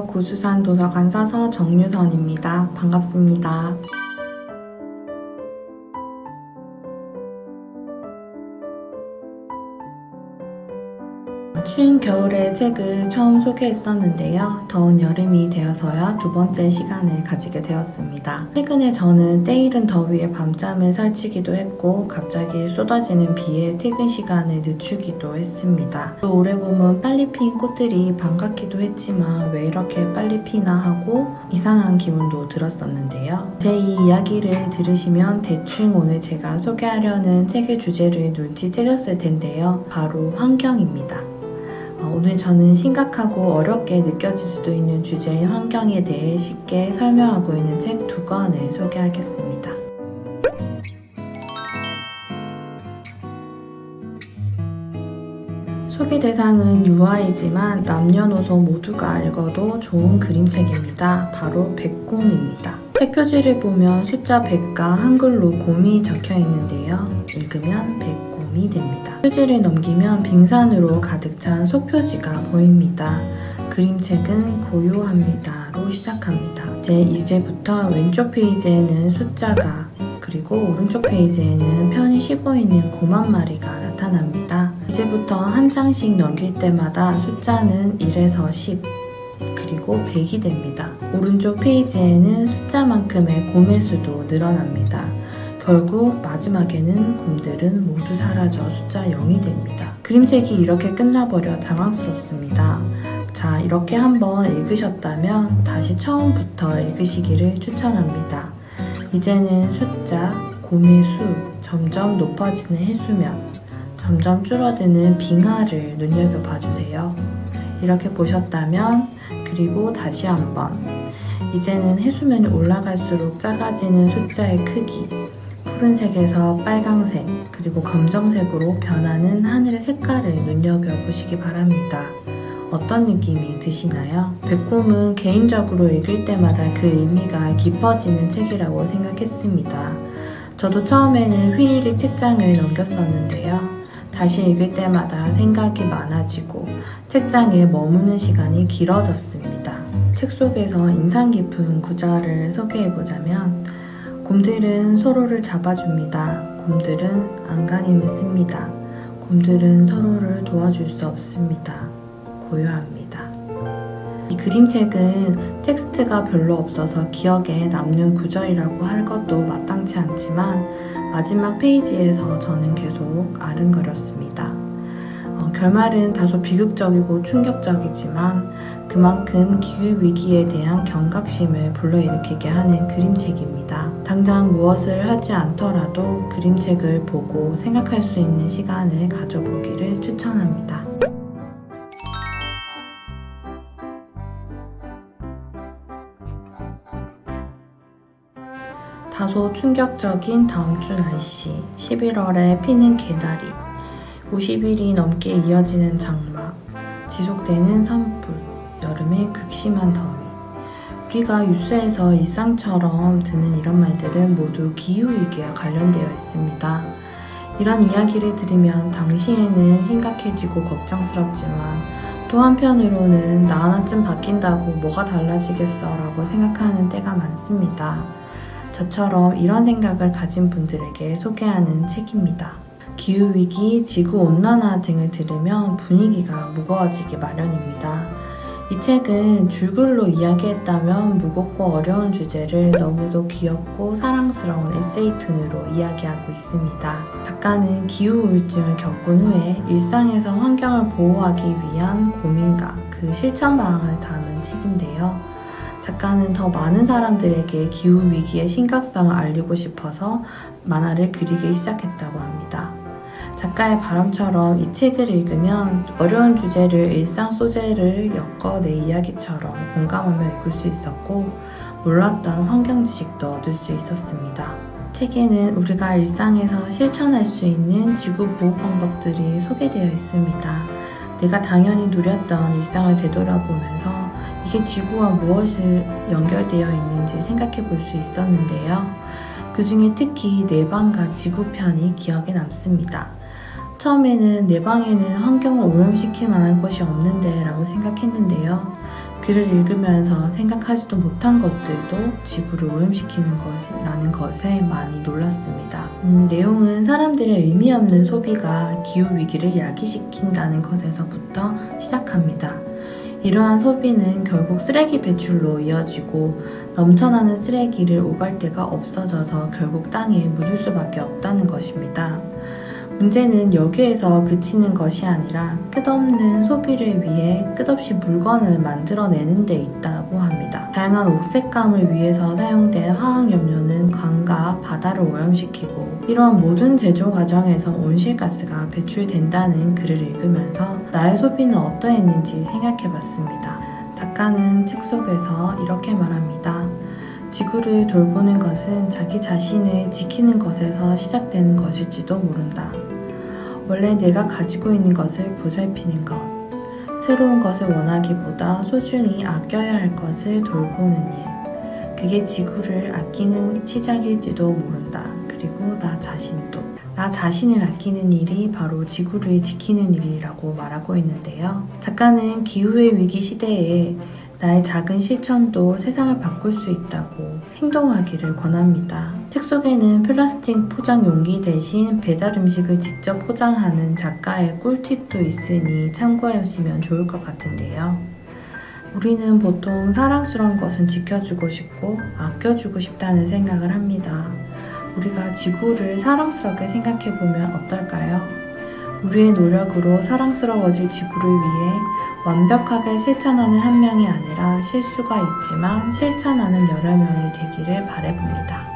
안녕하세요. 고수산 도서관 사서 정유선입니다. 반갑습니다. 추운 겨울에 책을 처음 소개했었는데요. 더운 여름이 되어서야 두 번째 시간을 가지게 되었습니다. 최근에 저는 때이른 더위에 밤잠을 설치기도 했고 갑자기 쏟아지는 비에 퇴근 시간을 늦추기도 했습니다. 또 올해 봄은 빨리 핀 꽃들이 반갑기도 했지만 왜 이렇게 빨리 피나 하고 이상한 기분도 들었었는데요. 제 이 이야기를 들으시면 대충 오늘 제가 소개하려는 책의 주제를 눈치채셨을 텐데요. 바로 환경입니다. 오늘 저는 심각하고 어렵게 느껴질 수도 있는 주제인 환경에 대해 쉽게 설명하고 있는 책 두 권을 소개하겠습니다. 소개 대상은 유아이지만 남녀노소 모두가 읽어도 좋은 그림책입니다. 바로 백곰입니다. 책 표지를 보면 숫자 100과 한글로 곰이 적혀 있는데요. 읽으면 백곰이 됩니다. 표지를 넘기면 빙산으로 가득 찬 속표지가 보입니다. 그림책은 고요합니다로 시작합니다. 이제부터 왼쪽 페이지에는 숫자가 그리고 오른쪽 페이지에는 편히 쉬고 있는 곰 한 마리가 나타납니다. 이제부터 한 장씩 넘길 때마다 숫자는 1에서 10 그리고 100이 됩니다. 오른쪽 페이지에는 숫자만큼의 곰의 수도 늘어납니다. 결국 마지막에는 곰들은 모두 사라져 숫자 0이 됩니다. 그림책이 이렇게 끝나버려 당황스럽습니다. 자, 이렇게 한번 읽으셨다면 다시 처음부터 읽으시기를 추천합니다. 이제는 숫자, 곰의 수, 점점 높아지는 해수면, 점점 줄어드는 빙하를 눈여겨봐 주세요. 이렇게 보셨다면 그리고 다시 한번 이제는 해수면이 올라갈수록 작아지는 숫자의 크기, 푸른색에서 빨강색 그리고 검정색으로 변하는 하늘의 색깔을 눈여겨보시기 바랍니다. 어떤 느낌이 드시나요? 백곰은 개인적으로 읽을 때마다 그 의미가 깊어지는 책이라고 생각했습니다. 저도 처음에는 휘리릭 책장을 넘겼었는데요. 다시 읽을 때마다 생각이 많아지고 책장에 머무는 시간이 길어졌습니다. 책 속에서 인상 깊은 구절을 소개해보자면 곰들은 서로를 잡아줍니다. 곰들은 안간힘을 씁니다. 곰들은 서로를 도와줄 수 없습니다. 고요합니다. 이 그림책은 텍스트가 별로 없어서 기억에 남는 구절이라고 할 것도 마땅치 않지만 마지막 페이지에서 저는 계속 아른거렸습니다. 결말은 다소 비극적이고 충격적이지만 그만큼 기후위기에 대한 경각심을 불러일으키게 하는 그림책입니다. 당장 무엇을 하지 않더라도 그림책을 보고 생각할 수 있는 시간을 가져보기를 추천합니다. 다소 충격적인 다음 주 날씨, 11월에 피는 개나리, 50일이 넘게 이어지는 장마, 지속되는 산불, 여름의 극심한 더위. 우리가 뉴스에서 일상처럼 듣는 이런 말들은 모두 기후위기와 관련되어 있습니다. 이런 이야기를 들으면 당시에는 심각해지고 걱정스럽지만 또 한편으로는 나 하나쯤 바뀐다고 뭐가 달라지겠어 라고 생각하는 때가 많습니다. 저처럼 이런 생각을 가진 분들에게 소개하는 책입니다. 기후위기, 지구온난화 등을 들으면 분위기가 무거워지기 마련입니다. 이 책은 줄글로 이야기했다면 무겁고 어려운 주제를 너무도 귀엽고 사랑스러운 에세이툰으로 이야기하고 있습니다. 작가는 기후우울증을 겪은 후에 일상에서 환경을 보호하기 위한 고민과 그 실천 방안을 담은 책인데요. 작가는 더 많은 사람들에게 기후위기의 심각성을 알리고 싶어서 만화를 그리기 시작했다고 합니다. 작가의 바람처럼 이 책을 읽으면 어려운 주제를 일상 소재를 엮어 내 이야기처럼 공감하며 읽을 수 있었고 몰랐던 환경 지식도 얻을 수 있었습니다. 책에는 우리가 일상에서 실천할 수 있는 지구 보호 방법들이 소개되어 있습니다. 내가 당연히 누렸던 일상을 되돌아보면서 이게 지구와 무엇을 연결되어 있는지 생각해 볼 수 있었는데요. 그 중에 특히 내 방과 지구 편이 기억에 남습니다. 처음에는 내 방에는 환경을 오염시킬 만한 것이 없는데 라고 생각했는데요. 글을 읽으면서 생각하지도 못한 것들도 지구를 오염시키는 것이라는 것에 많이 놀랐습니다. 내용은 사람들의 의미 없는 소비가 기후위기를 야기시킨다는 것에서부터 시작합니다. 이러한 소비는 결국 쓰레기 배출로 이어지고 넘쳐나는 쓰레기를 오갈 데가 없어져서 결국 땅에 묻을 수밖에 없다는 것입니다. 문제는 여기에서 그치는 것이 아니라 끝없는 소비를 위해 끝없이 물건을 만들어내는 데 있다고 합니다. 다양한 옷색감을 위해서 사용된 화학염료는 강과 바다를 오염시키고 이러한 모든 제조 과정에서 온실가스가 배출된다는 글을 읽으면서 나의 소비는 어떠했는지 생각해봤습니다. 작가는 책 속에서 이렇게 말합니다. 지구를 돌보는 것은 자기 자신을 지키는 것에서 시작되는 것일지도 모른다. 원래 내가 가지고 있는 것을 보살피는 것, 새로운 것을 원하기보다 소중히 아껴야 할 것을 돌보는 일, 그게 지구를 아끼는 시작일지도 모른다. 그리고 나 자신도. 나 자신을 아끼는 일이 바로 지구를 지키는 일이라고 말하고 있는데요. 작가는 기후의 위기 시대에 나의 작은 실천도 세상을 바꿀 수 있다고 행동하기를 권합니다. 책 속에는 플라스틱 포장 용기 대신 배달 음식을 직접 포장하는 작가의 꿀팁도 있으니 참고하시면 좋을 것 같은데요. 우리는 보통 사랑스러운 것은 지켜주고 싶고 아껴주고 싶다는 생각을 합니다. 우리가 지구를 사랑스럽게 생각해보면 어떨까요? 우리의 노력으로 사랑스러워질 지구를 위해 완벽하게 실천하는 한 명이 아니라 실수가 있지만 실천하는 여러 명이 되기를 바라봅니다.